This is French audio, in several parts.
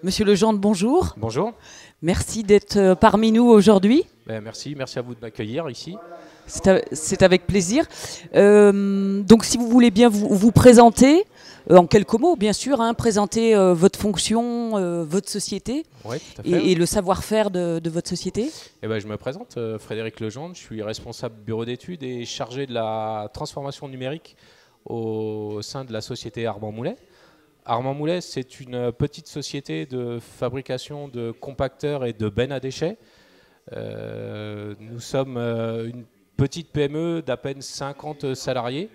Monsieur Legendre, bonjour. Bonjour. Merci d'être parmi nous aujourd'hui. Merci à vous de m'accueillir ici. C'est avec plaisir. Donc si vous voulez bien vous présenter, en quelques mots bien sûr, présenter votre fonction, votre société Oui, tout à fait. et le savoir-faire de votre société. Je me présente, Frédéric Legendre, je suis responsable bureau d'études et chargé de la transformation numérique au sein de la société Armand Moulet. Armand Moulet, c'est une petite société de fabrication de compacteurs et de bennes à déchets. Nous sommes une petite PME d'à peine 50 salariés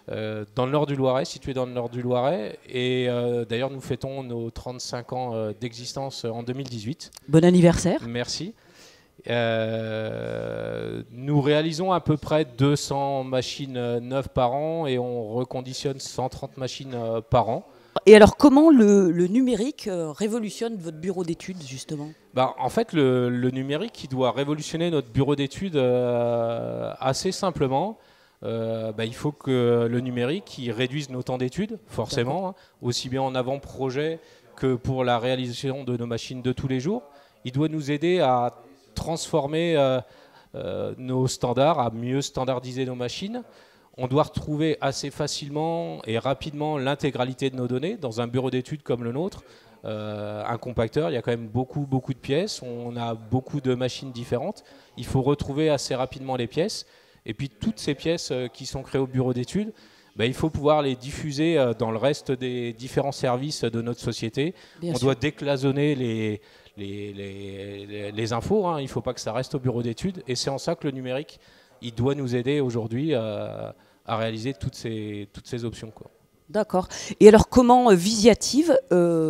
dans le nord du Loiret, située dans le nord du Loiret. Et d'ailleurs, nous fêtons nos 35 ans d'existence en 2018. Bon anniversaire. Merci. Nous réalisons à peu près 200 machines neuves par an et on reconditionne 130 machines par an. Et alors comment le numérique révolutionne votre bureau d'études justement ? En fait, le numérique, il doit révolutionner notre bureau d'études assez simplement. Il faut que le numérique il réduise nos temps d'études, forcément, aussi bien en avant-projet que pour la réalisation de nos machines de tous les jours. Il doit nous aider à transformer nos standards, à mieux standardiser nos machines. On doit retrouver assez facilement et rapidement l'intégralité de nos données dans un bureau d'études comme le nôtre. Un compacteur, il y a quand même beaucoup de pièces, on a beaucoup de machines différentes. Il faut retrouver assez rapidement les pièces. Et puis toutes ces pièces qui sont créées au bureau d'études, il faut pouvoir les diffuser dans le reste des différents services de notre société. Bien on sûr. doit décloisonner les infos, il ne faut pas que ça reste au bureau d'études. Et c'est en ça que le numérique, il doit nous aider aujourd'hui à réaliser toutes ces options, quoi. D'accord. Et alors comment Visiative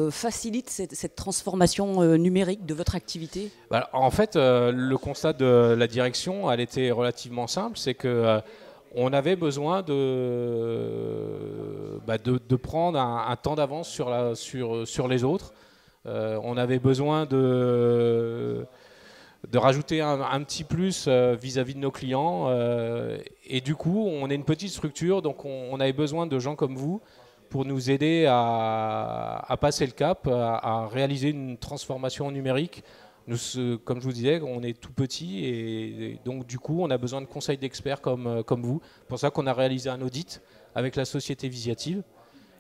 facilite cette transformation numérique de votre activité ? En fait, le constat de la direction, elle était relativement simple, c'est que on avait besoin de prendre un temps d'avance sur les autres. On avait besoin de rajouter un petit plus vis-à-vis de nos clients. Et du coup, on est une petite structure, donc on avait besoin de gens comme vous pour nous aider à passer le cap, à réaliser une transformation numérique. Nous, comme je vous disais, on est tout petit et donc du coup, on a besoin de conseils d'experts comme vous. C'est pour ça qu'on a réalisé un audit avec la société Visiative.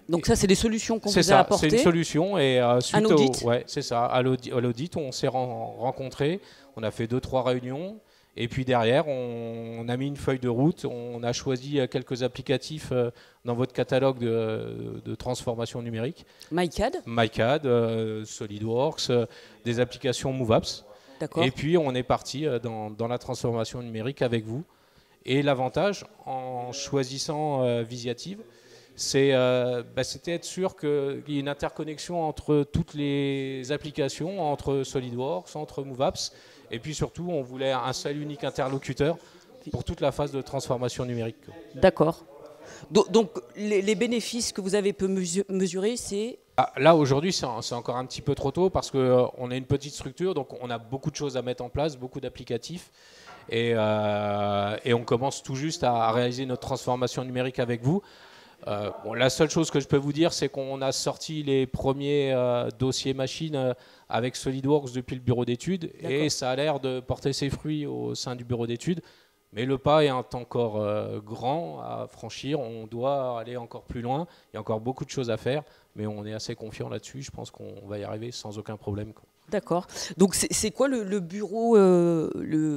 Donc ça, c'est des solutions qu'on C'est vous a ça, apportées. c'est une solution et suite Un audit. c'est ça, à l'audit, on s'est rencontrés, on a fait 2-3 réunions et puis derrière, on a mis une feuille de route, on a choisi quelques applicatifs dans votre catalogue de transformation numérique. MyCAD, SolidWorks, des applications MoveApps. D'accord. Et puis on est parti dans la transformation numérique avec vous. Et l'avantage en choisissant Visiative, c'était être sûr qu'il y ait une interconnexion entre toutes les applications, entre SolidWorks, entre MoveApps, et puis surtout, on voulait un seul unique interlocuteur pour toute la phase de transformation numérique. D'accord. Donc les bénéfices que vous avez pu mesurer, c'est... Là, aujourd'hui, c'est encore un petit peu trop tôt parce qu'on est une petite structure, donc on a beaucoup de choses à mettre en place, beaucoup d'applicatifs. Et on commence tout juste à réaliser notre transformation numérique avec vous. La seule chose que je peux vous dire, c'est qu'on a sorti les premiers dossiers machines avec SolidWorks depuis le bureau d'études et ça a l'air de porter ses fruits au sein du bureau d'études. Mais le pas est encore grand à franchir, on doit aller encore plus loin, il y a encore beaucoup de choses à faire, mais on est assez confiant là-dessus, je pense qu'on va y arriver sans aucun problème, quoi. D'accord. Donc c'est quoi le bureau,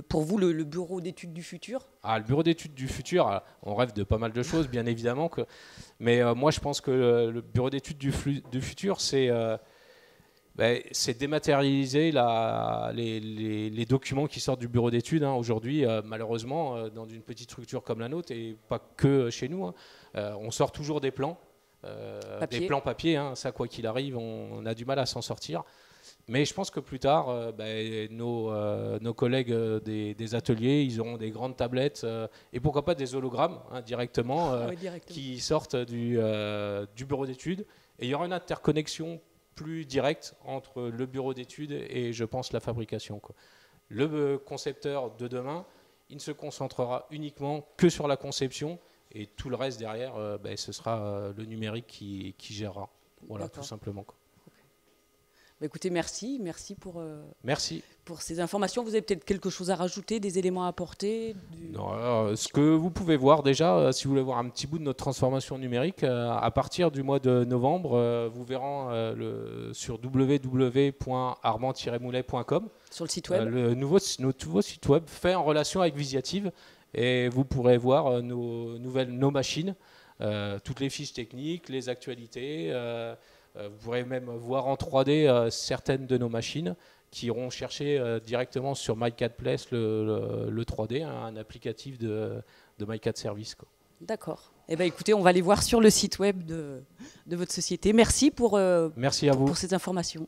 pour vous, le bureau d'études du futur ? Le bureau d'études du futur, on rêve de pas mal de choses, bien évidemment. Mais moi, je pense que le bureau d'études du futur, c'est dématérialiser les documents qui sortent du bureau d'études. Aujourd'hui, malheureusement, dans une petite structure comme la nôtre, et pas que chez nous, on sort toujours des plans. Des plans papier. Ça, quoi qu'il arrive, on a du mal à s'en sortir. Mais je pense que plus tard, nos collègues des ateliers, ils auront des grandes tablettes et pourquoi pas des hologrammes directement qui sortent du bureau d'études. Et il y aura une interconnexion plus directe entre le bureau d'études et, je pense, la fabrication, quoi. Le concepteur de demain, il ne se concentrera uniquement que sur la conception et tout le reste derrière, ce sera le numérique qui gérera. Voilà, tout simplement, quoi. Bah, écoutez, merci Merci. pour ces informations. Vous avez peut-être quelque chose à rajouter, des éléments à apporter Non, ce que vous pouvez voir déjà, si vous voulez voir un petit bout de notre transformation numérique, à partir du mois de novembre, vous verrez sur www.armand-moulet.com sur le site web. Notre nouveau site web fait en relation avec Visiative, et vous pourrez voir nos machines, toutes les fiches techniques, les actualités. Vous pourrez même voir en 3D certaines de nos machines qui iront chercher directement sur MyCAD-Place le 3D, un applicatif de MyCAD Service. D'accord. Eh ben, écoutez, on va aller voir sur le site web de votre société. Merci Merci à vous. Pour ces informations.